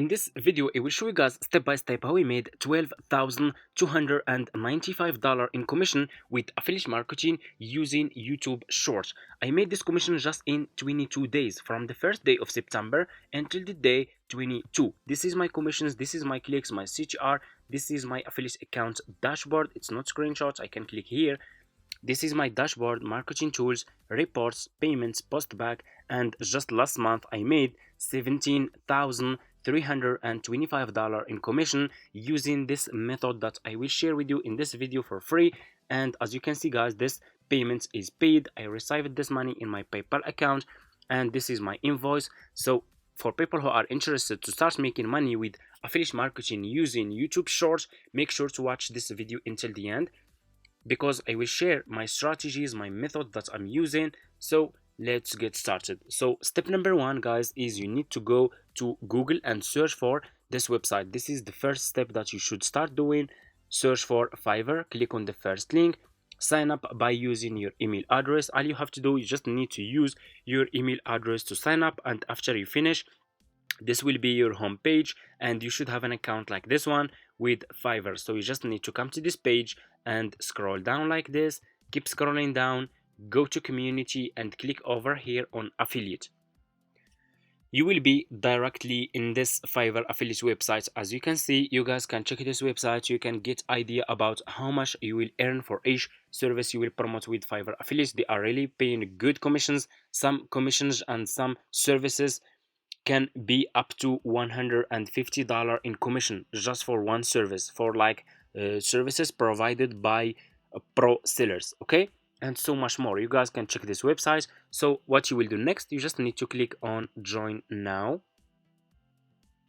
In this video, I will show you guys step by step how we made $12,295 in commission with affiliate marketing using YouTube Shorts. I made this commission just in 22 days, from the first day of September until the day 22. This is my commissions, this is my clicks, my CTR, this is my affiliate account dashboard. It's not screenshots, I can click here. This is my dashboard, marketing tools, reports, payments, post back, and just last month I made $17,325 in commission using this method that I will share with you in this video for free. And as you can see guys, this payment is paid. I received this money in my PayPal account and this is my invoice. So for people who are interested to start making money with affiliate marketing using YouTube Shorts, make sure to watch this video until the end, because I will share my strategies, my method that I'm using. So let's get started. So step number one, guys, is you need to go to Google and search for this website. This is the first step that you should start doing. Search for Fiverr, click on the first link, sign up by using your email address. All you have to do is just need to use your email address to sign up, and after you finish, this will be your home page and you should have an account like this one with Fiverr. So you just need to come to this page and scroll down like this, keep scrolling down, go to community and click over here on affiliate. You will be directly in this Fiverr affiliate website. As you can see, you guys can check this website. You can get idea about how much you will earn for each service you will promote with Fiverr affiliates. They are really paying good commissions. Some commissions and some services can be up to $150 in commission just for one service, for like services provided by pro sellers, okay, and so much more. You guys can check this website. So what you will do next, you just need to click on join now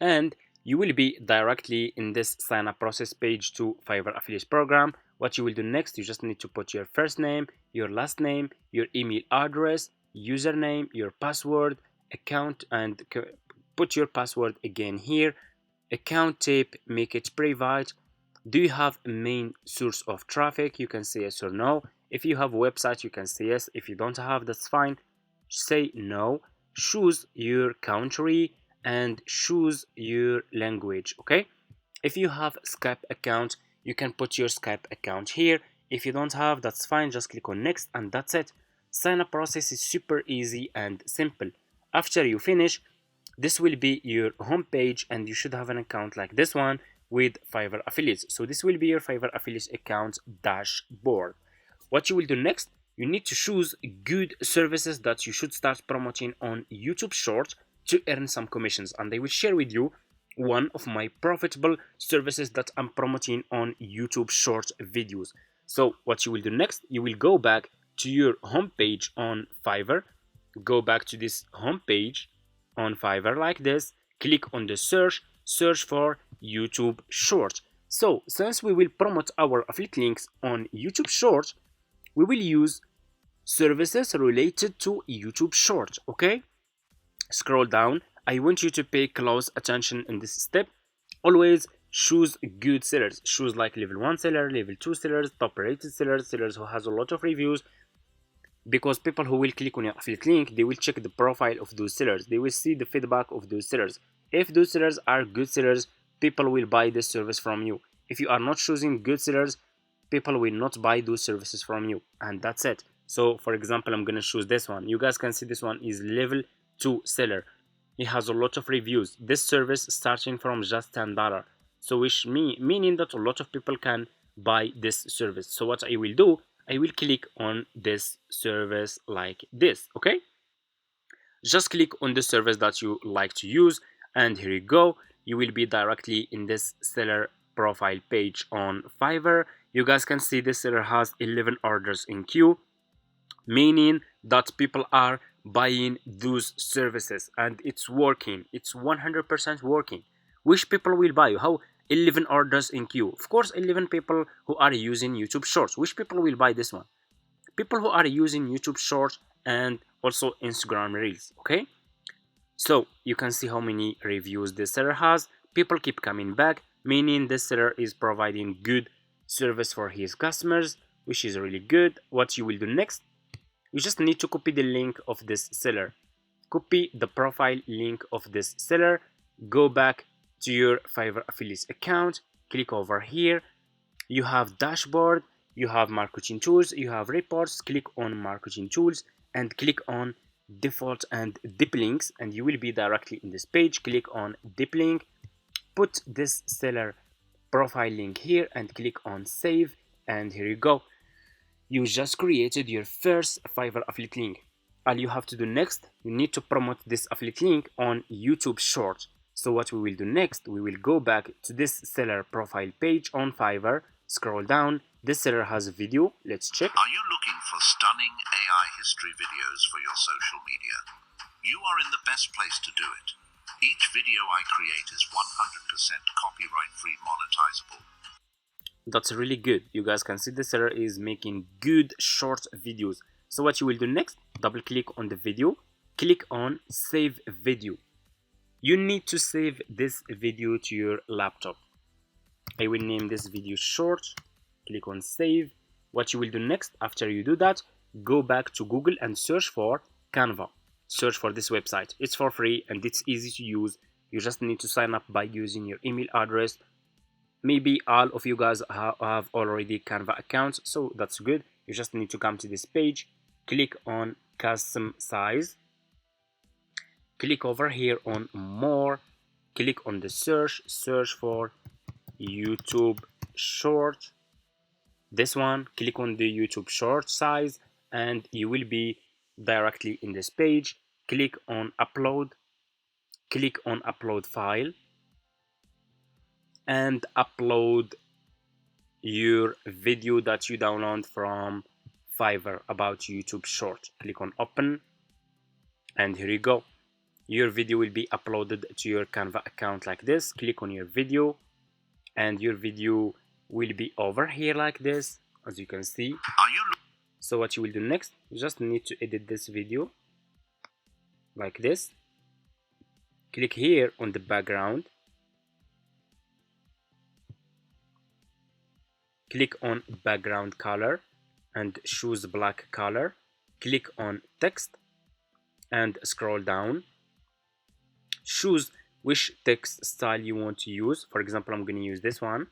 and you will be directly in this sign up process page to Fiverr affiliate program. What you will do next, you just need to put your first name, your last name, your email address, username, your password, account, and put your password again here. Account type, make it private. Do you have a main source of traffic? You can say yes or no. If you have a website, you can say yes. If you don't have, that's fine, say no. Choose your country and choose your language, okay? If you have Skype account, you can put your Skype account here. If you don't have, that's fine, just click on next and that's it. Sign up process is super easy and simple. After you finish, this will be your home page and you should have an account like this one with Fiverr affiliates. So this will be your Fiverr affiliates account dashboard. What you will do next, you need to choose good services that you should start promoting on YouTube Shorts to earn some commissions, and I will share with you one of my profitable services that I'm promoting on YouTube Shorts videos. So what you will do next, you will go back to your home page on Fiverr. Go back to this home page on Fiverr like this, click on the search for YouTube Shorts. So since we will promote our affiliate links on YouTube Shorts, we will use services related to YouTube Shorts, okay? Scroll down. I want you to pay close attention in this step. Always choose good sellers. Choose like level 1 seller, level 2 sellers, top rated sellers, sellers who has a lot of reviews, because people who will click on your affiliate link, they will check the profile of those sellers. They will see the feedback of those sellers. If those sellers are good sellers, people will buy this service from you. If you are not choosing good sellers, people will not buy those services from you, and that's it. So for example, I'm gonna choose this one. You guys can see this one is level 2 seller. It has a lot of reviews. This service starting from just $10. So meaning that a lot of people can buy this service. So what I will do, I will click on this service like this, okay? Just click on the service that you like to use and here you go. You will be directly in this seller profile page on Fiverr. You guys can see this seller has 11 orders in queue, meaning that people are buying those services and it's working. It's 100% working. Which people will buy? How? 11 orders in queue. Of course, 11 people who are using YouTube Shorts. Which people will buy this one? People who are using YouTube Shorts and also Instagram Reels, okay? So you can see how many reviews this seller has. People keep coming back, meaning this seller is providing good service for his customers, which is really good. What you will do next, you just need to copy the link of this seller. Copy the profile link of this seller, go back to your Fiverr affiliates account. Click over here. You have dashboard, you have marketing tools, you have reports. Click on marketing tools and click on default and deep links, and you will be directly in this page. Click on deep link, put this seller profile link here and click on save, and here you go. You just created your first Fiverr affiliate link. All you have to do next, you need to promote this affiliate link on YouTube Shorts. So what we will do next, we will go back to this seller profile page on Fiverr, scroll down, this seller has a video, let's check. Are you looking for stunning AI history videos for your social media? You are in the best place to do it. Each video I create is 100% copyright-free monetizable. That's really good. You guys can see the seller is making good short videos. So what you will do next, double click on the video, click on save video. You need to save this video to your laptop. I will name this video short, click on save. What you will do next after you do that, go back to Google and search for Canva. Search for this website. It's for free and it's easy to use. You just need to sign up by using your email address. Maybe all of you guys have already Canva accounts, so that's good. You just need to come to this page, click on custom size, click over here on more, click on the search for YouTube short. This one, click on the YouTube short size and you will be directly in this page. Click on upload, click on upload file and upload your video that you download from Fiverr about YouTube short. Click on open and here you go. Your video will be uploaded to your Canva account like this. Click on your video and your video will be over here like this, as you can see. So what you will do next, you just need to edit this video like this. Click here on the background, click on background color and choose black color. Click on text and scroll down. Choose which text style you want to use. For example, I'm going to use this one.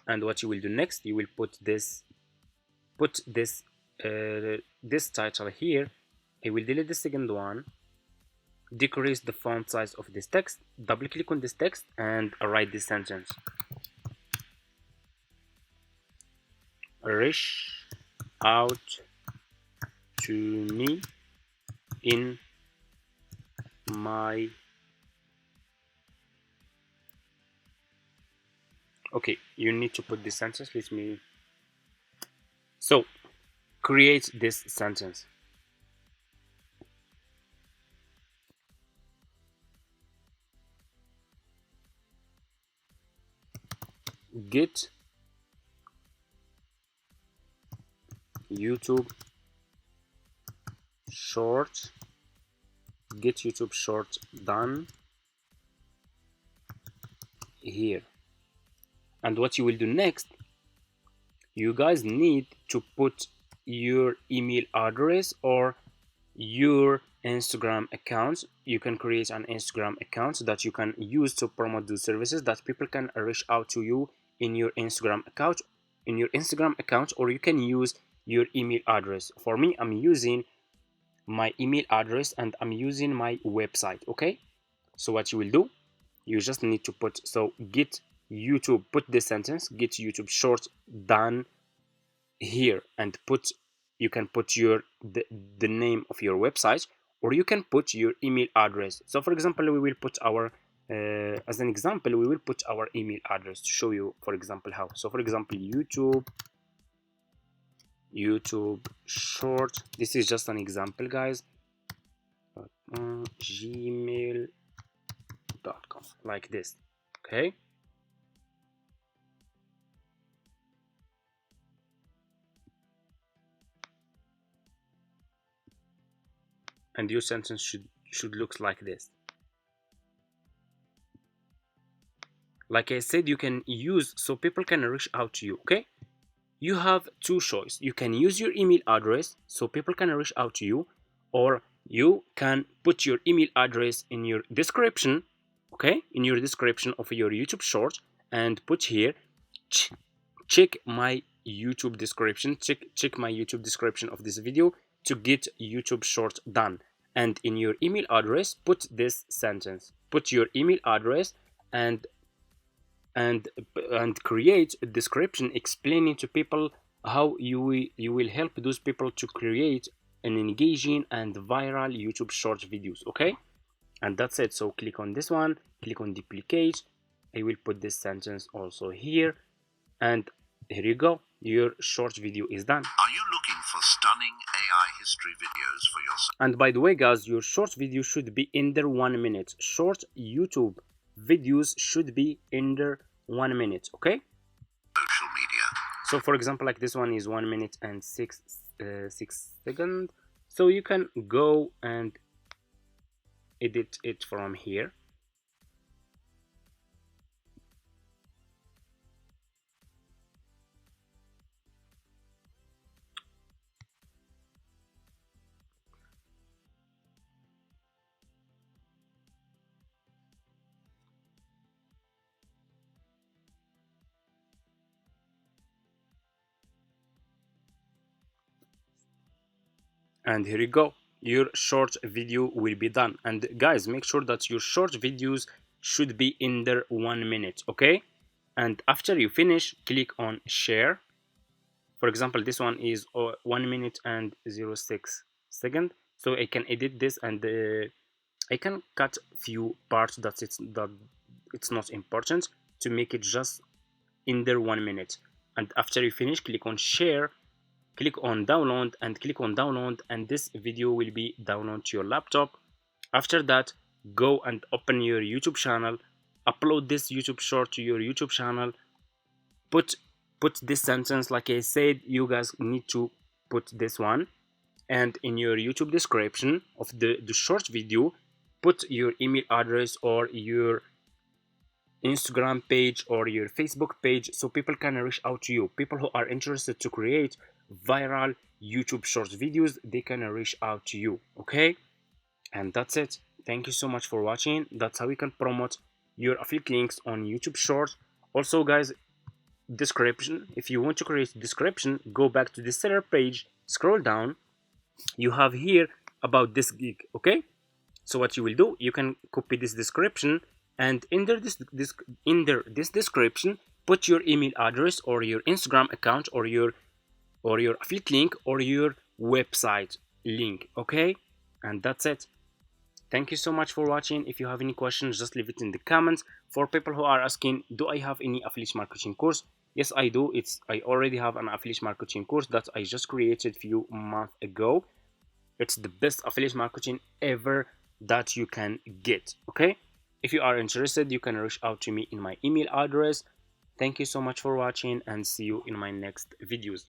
And what you will do next, you will put this title here. I will delete the second one, decrease the font size of this text, double click on this text and write this sentence. Reach out to me in my... Okay, you need to put this sentence. Let me... So, create this sentence. Get YouTube short, get YouTube short done here. And what you will do next, you guys need to put your email address or your Instagram account. You can create an Instagram account that you can use to promote those services, that people can reach out to you in your Instagram account, or you can use your email address. For me, I'm using my email address and I'm using my website. Okay, so what you will do, you just need to put, so get YouTube, put this sentence, get YouTube short done here, and put, you can put your the name of your website, or you can put your email address. So for example, we will put our as an example, we will put our email address to show you, for example, how. So for example, YouTube short, this is just an example, guys, gmail.com, like this. Okay, and your sentence should look like this. Like I said, you can use, so people can reach out to you. Okay, you have two choices. You can use your email address so people can reach out to you, or you can put your email address in your description, okay, in your description of your YouTube short, and put here check my YouTube description, check my YouTube description of this video to get YouTube short done. And in your email address put this sentence, put your email address and create a description explaining to people how you will help those people to create an engaging and viral YouTube short videos, okay? And that's it. So click on this one, click on duplicate. I will put this sentence also here, and here you go, your short video is done. Are you looking for stunning AI history videos for your And by the way guys, your short video should be under 1 minute. Short YouTube videos should be under 1 minute, okay? social media? So for example, like this one is 1 minute and 6 seconds. So you can go and edit it from here. And here you go, your short video will be done. And guys, make sure that your short videos should be under 1 minute, okay? And after you finish, click on share. For example, this one is 1 minute and 06 seconds. So I can edit this, and I can cut few parts that it's not important, to make it just under 1 minute. And after you finish, click on share, click on download, and click on download, and this video will be downloaded to your laptop. After that, go and open your YouTube channel, upload this YouTube short to your YouTube channel, put this sentence like I said. You guys need to put this one, and in your YouTube description of the short video, put your email address or your Instagram page or your Facebook page, so people can reach out to you. People who are interested to create viral YouTube short videos, they can reach out to you, okay? And that's it. Thank you so much for watching. That's how you can promote your affiliate links on YouTube short. Also guys, description, if you want to create description, go back to the seller page, scroll down, you have here about this gig, okay? So what you will do, you can copy this description, and under this description put your email address or your Instagram account or your affiliate link or your website link, okay? And that's it. Thank you so much for watching. If you have any questions, just leave it in the comments. For people who are asking, do I have any affiliate marketing course? Yes, I do. I already have an affiliate marketing course that I just created a few months ago. It's the best affiliate marketing ever that you can get, okay? If you are interested, you can reach out to me in my email address. Thank you so much for watching, and see you in my next videos.